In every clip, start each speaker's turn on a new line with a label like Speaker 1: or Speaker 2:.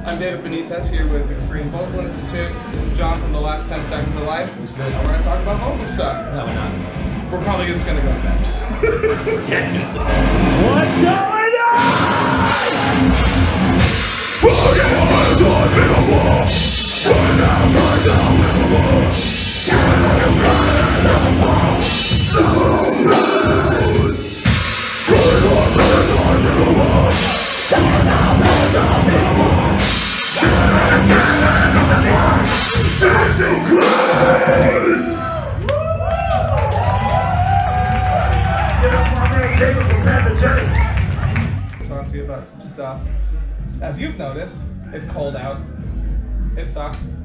Speaker 1: I'm David Benitez here with Extreme Vocal Institute. This is John from The Last 10 Seconds of Life.
Speaker 2: It's good.
Speaker 1: And we're going to talk about vocal stuff.
Speaker 2: No, we're not.
Speaker 1: We're probably just going to go to bed.
Speaker 3: What's going
Speaker 1: Talk to you about some stuff. As you've noticed, it's cold out. It sucks.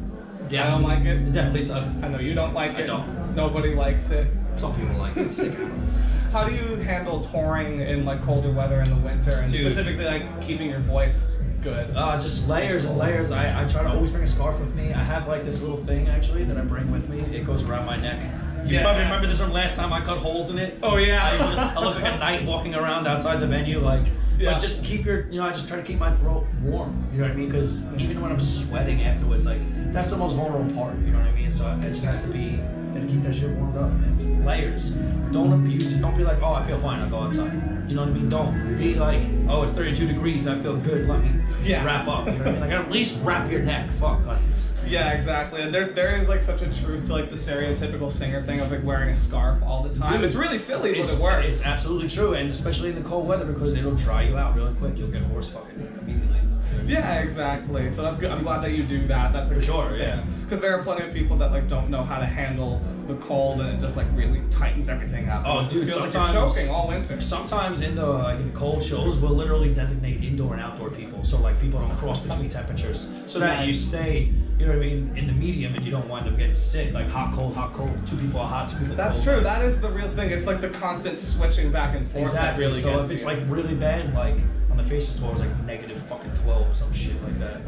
Speaker 2: Yeah,
Speaker 1: I don't like it.
Speaker 2: It definitely sucks.
Speaker 1: I know you don't like it.
Speaker 2: I don't.
Speaker 1: Nobody likes it.
Speaker 2: Some people like it. Sick animals.
Speaker 1: How do you handle touring in like colder weather in the winter and specifically like keeping your voice good?
Speaker 2: Just layers and layers. I try to always bring a scarf with me. I have like this little thing actually that I bring with me. It goes around my neck. You probably remember this from last time I cut holes in it.
Speaker 1: Oh yeah.
Speaker 2: I look like a knight walking around outside the venue, like.
Speaker 1: Yeah.
Speaker 2: But just keep your, I just try to keep my throat warm. You know what I mean? Because even when I'm sweating afterwards, like that's the most vulnerable part. You know what I mean? So it just has to be. Gotta keep that shit warmed up, man. Just layers. Don't abuse it. Don't be like, oh, I feel fine. I'll go outside. You know what I mean? Don't be like, oh, it's 32 degrees. I feel good. Let me wrap up. You know what I mean? Like at least wrap your neck. Fuck. Like.
Speaker 1: Yeah, exactly. And there is like such a truth to like the stereotypical singer thing of like wearing a scarf all the time. Dude, it's really silly, but it works.
Speaker 2: It's absolutely true, and especially in the cold weather because it'll dry you out really quick. You'll get hoarse fucking immediately.
Speaker 1: Yeah, exactly. So that's good. I'm glad that you do that. That's
Speaker 2: for sure. Yeah.
Speaker 1: Because there are plenty of people that like don't know how to handle the cold, and it just like really tightens everything up.
Speaker 2: Oh, dude,
Speaker 1: it feels
Speaker 2: sometimes
Speaker 1: like you're choking all winter.
Speaker 2: Sometimes in the cold shows, we'll literally designate indoor and outdoor people, so like people don't cross between temperatures, so that you stay. You know what I mean? In the medium, and you don't wind up getting sick. Like hot, cold, hot, cold. 2 people are hot, 2 people are cold.
Speaker 1: That's true. That is the real thing. It's like the constant switching back and forth.
Speaker 2: Exactly.
Speaker 1: That really
Speaker 2: so
Speaker 1: gets
Speaker 2: if it's
Speaker 1: you.
Speaker 2: like really bad, like on the Faces tour, it was like negative fucking 12 or some shit like that.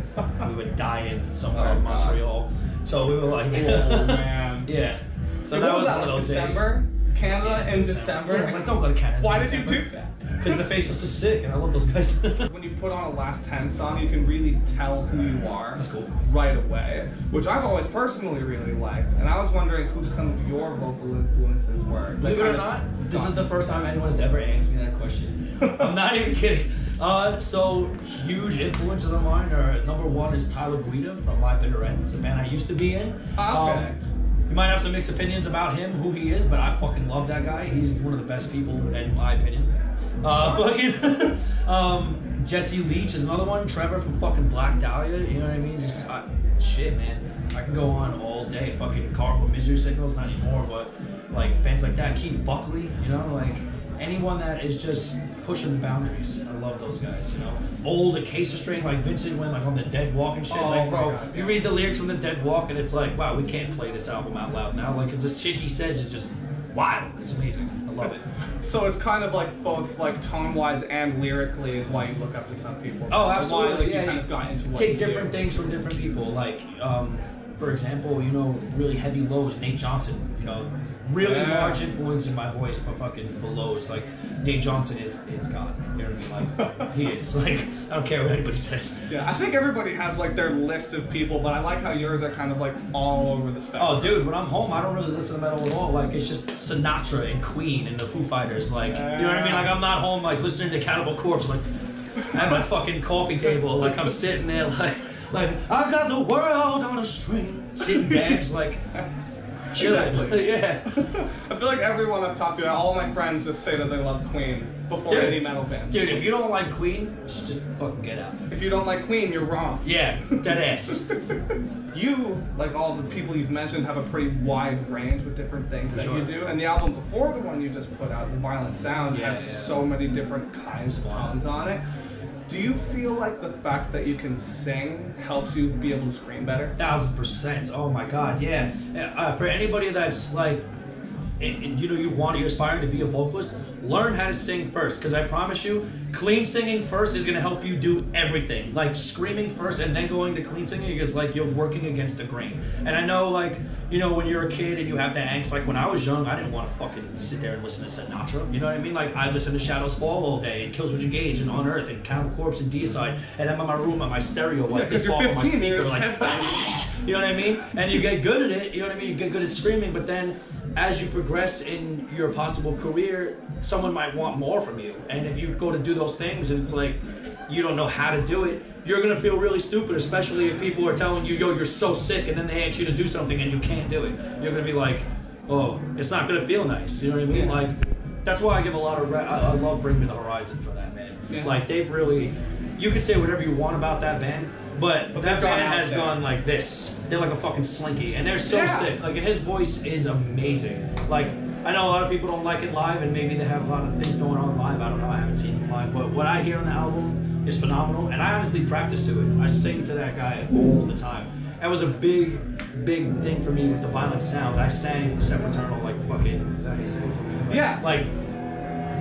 Speaker 2: We were dying somewhere in Montreal. So we were like,
Speaker 1: oh man.
Speaker 2: Yeah. So
Speaker 1: that
Speaker 2: was
Speaker 1: one
Speaker 2: of those
Speaker 1: December? Days. Canada in December?
Speaker 2: Yeah, like don't go to Canada.
Speaker 1: Why did you do that?
Speaker 2: Because the Faces is sick, and I love those guys.
Speaker 1: When you put on a Last 10 song, you can really tell who you are.
Speaker 2: That's cool.
Speaker 1: Right away, which I've always personally really liked. And I was wondering who some of your vocal influences were.
Speaker 2: Believe it or not, this is the first time anyone's ever asked me that question. I'm not even kidding. So huge influences of mine are #1 is Tyler Guida from My Bitter Ends, a band I used to be in.
Speaker 1: Okay.
Speaker 2: You might have some mixed opinions about him, who he is, but I fucking love that guy. He's one of the best people, in my opinion. Jesse Leach is another one. Trevor from fucking Black Dahlia. You know what I mean? Just shit, man. I can go on all day. Fucking Car for Misery Signals, not anymore, but like bands like that. Keith Buckley, you know, like anyone that is just pushing the boundaries. I love those guys, you know. Old Acacia Strain, like Vincent went like on the Dead Walk and shit.
Speaker 1: Oh,
Speaker 2: like, bro,
Speaker 1: God,
Speaker 2: you read the lyrics from the Dead Walk and it's like, wow, we can't play this album out loud now. Like, cause the shit he says is just wild. It's amazing. I love it.
Speaker 1: So it's kind of like both like tone-wise and lyrically is why you look up to some people.
Speaker 2: Oh, absolutely.
Speaker 1: Why, like,
Speaker 2: yeah,
Speaker 1: you kind of got into what
Speaker 2: take
Speaker 1: you
Speaker 2: different
Speaker 1: do.
Speaker 2: things from different people. Like, for example, you know, really heavy lows. Nate Johnson, you know, really large influence in my voice for fucking the lows. Like, Nate Johnson is God. You know what I mean? Like, he is. Like, I don't care what anybody says.
Speaker 1: Yeah, I think everybody has like their list of people, but I like how yours are kind of like all over the spectrum.
Speaker 2: Oh, dude, when I'm home, I don't really listen to metal at all. Like, it's just Sinatra and Queen and the Foo Fighters. Like, you know what I mean? Like, I'm not home, like, listening to Cannibal Corpse, like, at my fucking coffee table. Like, I'm sitting there, like, I got the world on a string. Sitting babs, like, chilling.
Speaker 1: Exactly.
Speaker 2: Yeah.
Speaker 1: I feel like everyone I've talked to, all my friends just say that they love Queen before any metal band.
Speaker 2: Dude, if you don't like Queen, you should just fucking get out.
Speaker 1: If you don't like Queen, you're wrong.
Speaker 2: Yeah, dead ass.
Speaker 1: You, like all the people you've mentioned, have a pretty wide range with different things that you do. And the album before the one you just put out, The Violent Sound, has so many different kinds of tones on it. Do you feel like the fact that you can sing helps you be able to scream better?
Speaker 2: 1000%. Oh my god, yeah. For anybody that's like, you know, you're aspiring to be a vocalist, learn how to sing first. Because I promise you, clean singing first is gonna help you do everything. Like screaming first and then going to clean singing is like you're working against the grain. And I know, like, you know, when you're a kid and you have that angst, like when I was young, I didn't want to fucking sit there and listen to Sinatra. You know what I mean? Like I listened to Shadows Fall all day and Kills With Your Gauge and On Earth and Cannibal Corpse and Deicide, and I'm in my room on my stereo like this off of my speaker, like you know what I mean? And you get good at it. You know what I mean? You get good at screaming, but then as you progress in your possible career, someone might want more from you. And if you go to do those things and it's like you don't know how to do it, you're gonna feel really stupid, especially if people are telling you, yo, you're so sick, and then they ask you to do something and you can't do it. You're gonna be like, oh, it's not gonna feel nice. You know what I mean?
Speaker 1: Yeah.
Speaker 2: Like, that's why I give a lot of, I love Bring Me the Horizon for that, man.
Speaker 1: Yeah.
Speaker 2: Like, they've really, you can say whatever you want about that band, but that band has gone like this. They're like a fucking slinky, and they're so sick. Like, and his voice is amazing. Like, I know a lot of people don't like it live, and maybe they have a lot of things going on live. I don't know, I haven't seen them live, but what I hear on the album is phenomenal, and I honestly practice to it. I sing to that guy all the time. That was a big thing for me with the Violent Sound. I sang Sempiternal like fucking, is that how you say it?
Speaker 1: Yeah.
Speaker 2: Like,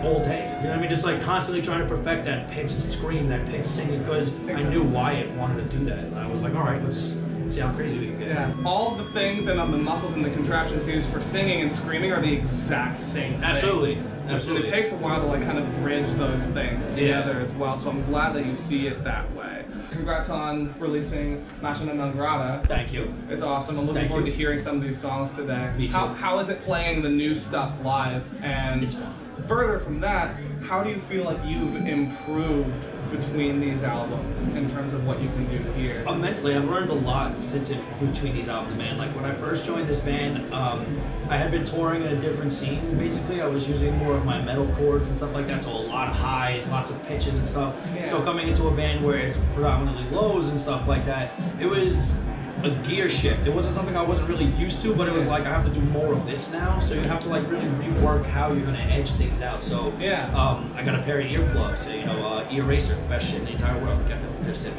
Speaker 2: all day. You know what I mean? Just like constantly trying to perfect that pitch scream, that pitch singing, because I knew Wyatt wanted to do that. And I was like, all right, let's see how crazy we can get.
Speaker 1: Yeah. All the things and the muscles and the contraptions used for singing and screaming are the exact same thing.
Speaker 2: Absolutely. Absolutely.
Speaker 1: And it takes a while to like kind of bridge those things together as well, so I'm glad that you see it that way. Congrats on releasing Machina Non Grata.
Speaker 2: Thank you.
Speaker 1: It's awesome. I'm looking forward to hearing some of these songs today.
Speaker 2: Me too.
Speaker 1: How is it playing the new stuff live? And
Speaker 2: it's fun.
Speaker 1: Further from that, how do you feel like you've improved between these albums in terms of what you can do here?
Speaker 2: Immensely. I've learned a lot since between these albums, man. Like when I first joined this band, I had been touring in a different scene. Basically, I was using more of my metal chords and stuff like that, so a lot of highs, lots of pitches and stuff.
Speaker 1: Yeah.
Speaker 2: So coming into a band where it's predominantly lows and stuff like that, it was a gear shift. It wasn't something I wasn't really used to, but it was like, I have to do more of this now, so you have to like really rework how you're gonna edge things out. So I got a pair of earplugs, you know, Ear Racer, best shit in the entire world, get them, they're sick.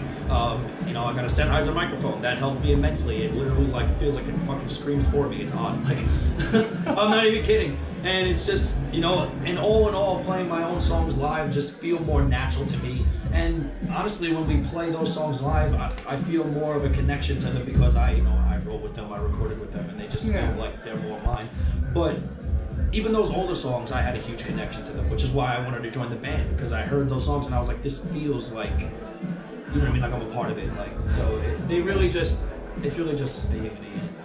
Speaker 2: You know, I got a Sennheiser microphone, that helped me immensely. It literally like feels like it fucking screams for me, it's on. Like, I'm not even kidding. And it's just, you know, and all in all, playing my own songs live just feel more natural to me. And honestly, when we play those songs live, I feel more of a connection to them because I wrote with them, I recorded with them, and they just feel like they're more mine. But even those older songs, I had a huge connection to them, which is why I wanted to join the band, because I heard those songs and I was like, this feels like, you know what I mean, like I'm a part of it. Like, so it's really just the yin and the yang.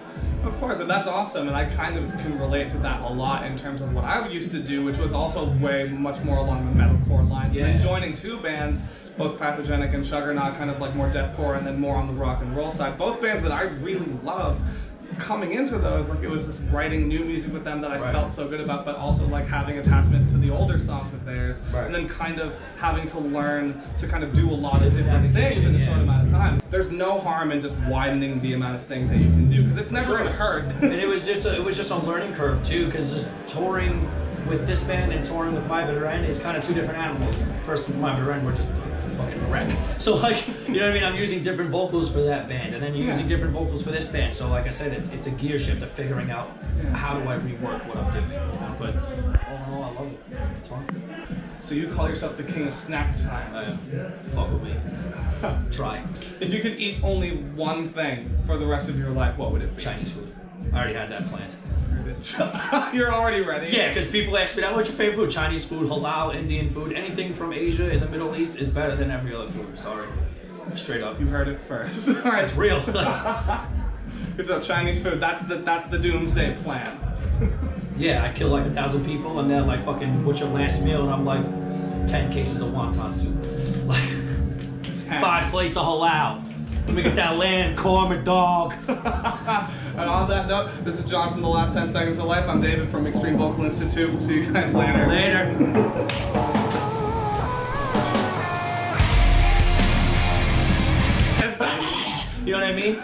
Speaker 1: Of course, and that's awesome, and I kind of can relate to that a lot in terms of what I used to do, which was also way much more along the metalcore lines.
Speaker 2: Yeah.
Speaker 1: And then joining two bands, both Pathogenic and Juggernaut, kind of like more deathcore, and then more on the rock and roll side. Both bands that I really love. Coming into those, like it was just writing new music with them that I felt so good about, but also like having attachment to the older songs of theirs, and then kind of having to learn to kind of do a lot of different things in a short amount of time. There's no harm in just widening the amount of things that you can do, because it's never gonna hurt.
Speaker 2: And it was just a learning curve too, because just touring with this band and touring with My Bitter End is kind of two different animals. First, with My Bitter End, we're just fucking wreck. So like, you know what I mean? I'm using different vocals for that band, and then you're using different vocals for this band. So like I said, it's a gear shift of figuring out how do I rework what I'm doing. You know? But all in all, I love it. It's fun.
Speaker 1: So you call yourself the king of snack time.
Speaker 2: I am. Fuck with me. Try.
Speaker 1: If you could eat only one thing for the rest of your life, what would it be?
Speaker 2: Chinese food. I already had that planned.
Speaker 1: You're already ready?
Speaker 2: Yeah, because people ask me, what's your favorite food? Chinese food, halal, Indian food, anything from Asia and the Middle East is better than every other food. Sorry. Straight up.
Speaker 1: You heard it first. Alright.
Speaker 2: It's real.
Speaker 1: Good job. Chinese food, that's the doomsday plan.
Speaker 2: Yeah, I kill like 1,000 people and they're like, fucking, what's your last meal? And I'm like, 10 cases of wonton soup. Like, 5 plates of halal. Let me get that lamb, korma, dog.
Speaker 1: And on that note, this is John from The Last 10 Seconds of Life. I'm David from Extreme Vocal Institute. We'll see you guys later.
Speaker 2: Later. You know what I mean?